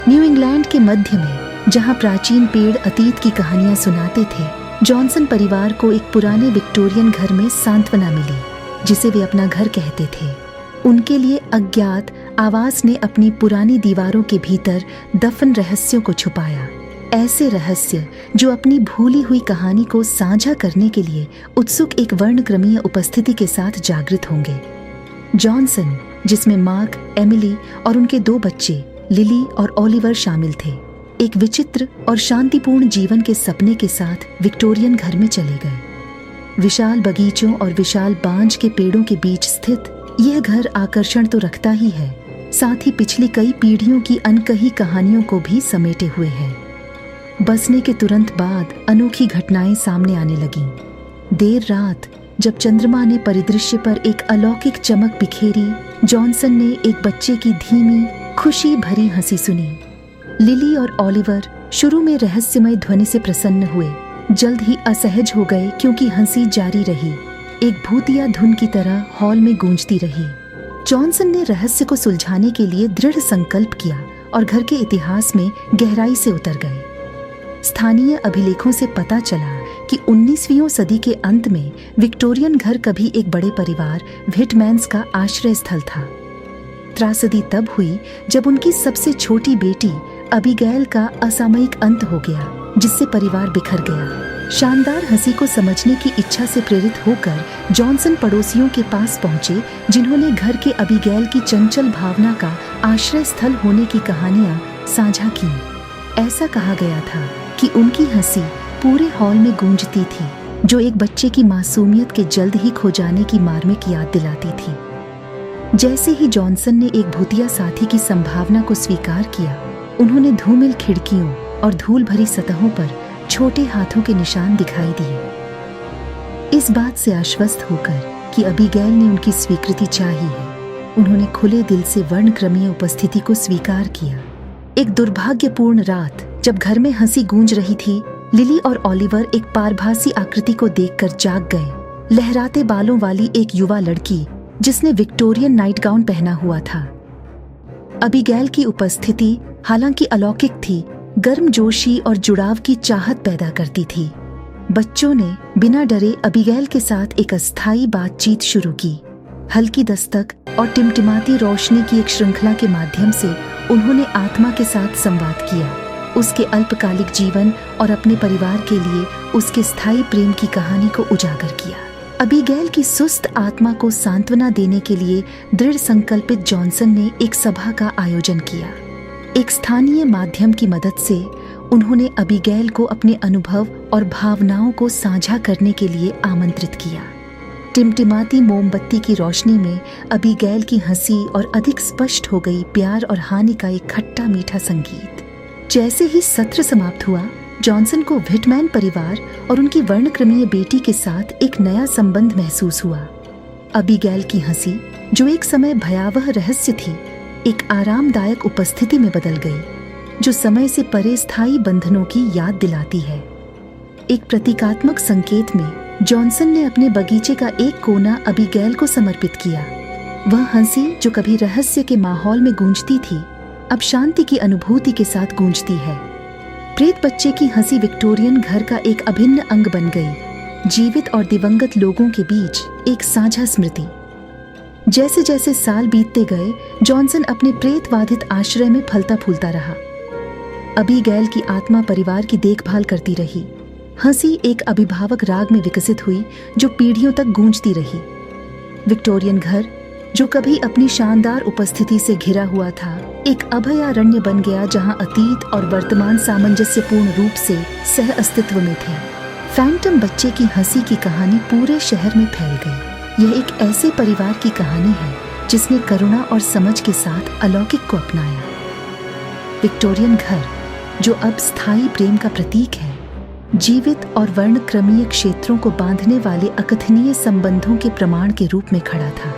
New England के मध्य में, जहां प्राचीन पेड़ अतीत की कहानियां सुनाते थे, जॉनसन परिवार को एक पुराने विक्टोरियन घर में सांत्वना मिली, जिसे वे अपना घर कहते थे। उनके लिए अज्ञात आवास ने अपनी पुरानी दीवारों के भीतर दफन रहस्यों को छुपाया, ऐसे रहस्य जो अपनी भूली हुई कहानी को साझा करने के लिए उत्सुक एक वर्णक्रमीय उपस्थिति के साथ जागृत होंगे। जॉनसन, जिसमें मार्क, एमिली और उनके 2 बच्चे लिली और ओलिवर शामिल थे, एक विचित्र और शांतिपूर्ण जीवन के सपने के साथ विक्टोरियन घर में चले गए। विशाल बगीचों और विशाल बांज के पेड़ों के बीच स्थित यह घर आकर्षण तो रखता ही है, साथ ही पिछली कई पीढ़ियों की अनकही कहानियों को भी समेटे हुए है। बसने के तुरंत बाद अनोखी घटनाएं सामने आने लगीं। देर रात जब चंद्रमा ने परिदृश्य पर एक अलौकिक चमक बिखेरी, जॉनसन ने एक बच्चे की धीमी, खुशी भरी हंसी सुनी। लिली और ओलिवर शुरू में रहस्यमय ध्वनि से प्रसन्न हुए, जल्द ही असहज हो गए क्योंकि हंसी जारी रही, एक भूतिया धुन की तरह हॉल में गूंजती रही। जॉनसन ने रहस्य को सुलझाने के लिए दृढ़ संकल्प किया और घर के इतिहास में गहराई से उतर गए। स्थानीय अभिलेखों से पता चला कि 19वीं सदी के अंत में विक्टोरियन घर कभी एक बड़े परिवार व्हिटमैन्स का आश्रय स्थल था। त्रासदी तब हुई जब उनकी सबसे छोटी बेटी अबीगैल का असामयिक अंत हो गया, जिससे परिवार बिखर गया। शानदार हंसी को समझने की इच्छा से प्रेरित होकर जॉनसन पड़ोसियों के पास पहुंचे, जिन्होंने घर के अबीगैल की चंचल भावना का आश्रय स्थल होने की कहानियां साझा की। ऐसा कहा गया था कि उनकी हंसी पूरे हॉल में गूंजती थी, जो एक बच्चे की मासूमियत के जल्द ही खो जाने की मार्मिक याद दिलाती थी। जैसे ही जॉनसन ने एक भूतिया साथी की संभावना को स्वीकार किया, उन्होंने धूमिल खिड़कियों और धूल भरी सतहों पर छोटे हाथों के निशान दिखाई दिए। इस बात से आश्वस्त होकर कि अबीगैल ने उनकी स्वीकृति चाही है, उन्होंने खुले दिल से वर्णक्रमीय उपस्थिति को स्वीकार किया। एक दुर्भाग्यपूर्ण रात जब घर में हंसी गूंज रही थी, लिली और ओलिवर एक पारभासी आकृति को देखकर जाग गए। लहराते बालों वाली एक युवा लड़की जिसने विक्टोरियन नाइट गाउन पहना हुआ था। अबीगैल की उपस्थिति हालांकि अलौकिक थी, गर्मजोशी और जुड़ाव की चाहत पैदा करती थी। बच्चों ने बिना डरे अबीगैल के साथ एक अस्थायी बातचीत शुरू की। हल्की दस्तक और टिमटिमाती रोशनी की एक श्रृंखला के माध्यम से उन्होंने आत्मा के साथ संवाद किया, उसके अल्पकालिक जीवन और अपने परिवार के लिए उसके स्थायी प्रेम की कहानी को उजागर किया। अबीगैल की सुस्त आत्मा को सांत्वना देने के लिए दृढ़ संकल्पित जॉनसन ने एक सभा का आयोजन किया। एक स्थानीय माध्यम की मदद से उन्होंने अबीगैल को अपने अनुभव और भावनाओं को साझा करने के लिए आमंत्रित किया। टिमटिमाती मोमबत्ती की रोशनी में अबीगैल की हंसी और अधिक स्पष्ट हो गई प्यार और हानि का एक खट्टा मीठा संगीत। जैसे ही सत्र समाप्त हुआ, जॉनसन को व्हिटमैन परिवार और उनकी वर्णक्रमीय बेटी के साथ एक नया संबंध महसूस हुआ। अबीगैल की हंसी, जो एक समय भयावह रहस्य थी, एक आरामदायक उपस्थिति में बदल गई, जो समय से परे स्थायी बंधनों की याद दिलाती है। एक प्रतीकात्मक संकेत में जॉनसन ने अपने बगीचे का एक कोना अबीगैल को समर्पित किया। वह हंसी जो कभी रहस्य के माहौल में गूंजती थी, अब शांति की अनुभूति के साथ गूंजती है। प्रेत बच्चे की हंसी विक्टोरियन घर का एक अभिन्न अंग बन गई, जीवित और दिवंगत लोगों के बीच एक साझा स्मृति। जैसे जैसे साल बीतते गए, जॉनसन अपने प्रेतवाधित आश्रय में फलता फूलता रहा। अबीगैल की आत्मा परिवार की देखभाल करती रही। हंसी एक अभिभावक राग में विकसित हुई, जो पीढ़ियों तक गूंजती रही। विक्टोरियन घर, जो कभी अपनी शानदार उपस्थिति से घिरा हुआ था, एक अभयारण्य बन गया जहां अतीत और वर्तमान सामंजस्यपूर्ण रूप से सह अस्तित्व में थे। फैंटम बच्चे की हंसी की कहानी पूरे शहर में फैल गई। यह एक ऐसे परिवार की कहानी है जिसने करुणा और समझ के साथ अलौकिक को अपनाया। विक्टोरियन घर, जो अब स्थायी प्रेम का प्रतीक है, जीवित और वर्णक्रमीय क्षेत्रों को बांधने वाले अकथनीय संबंधों के प्रमाण के रूप में खड़ा था।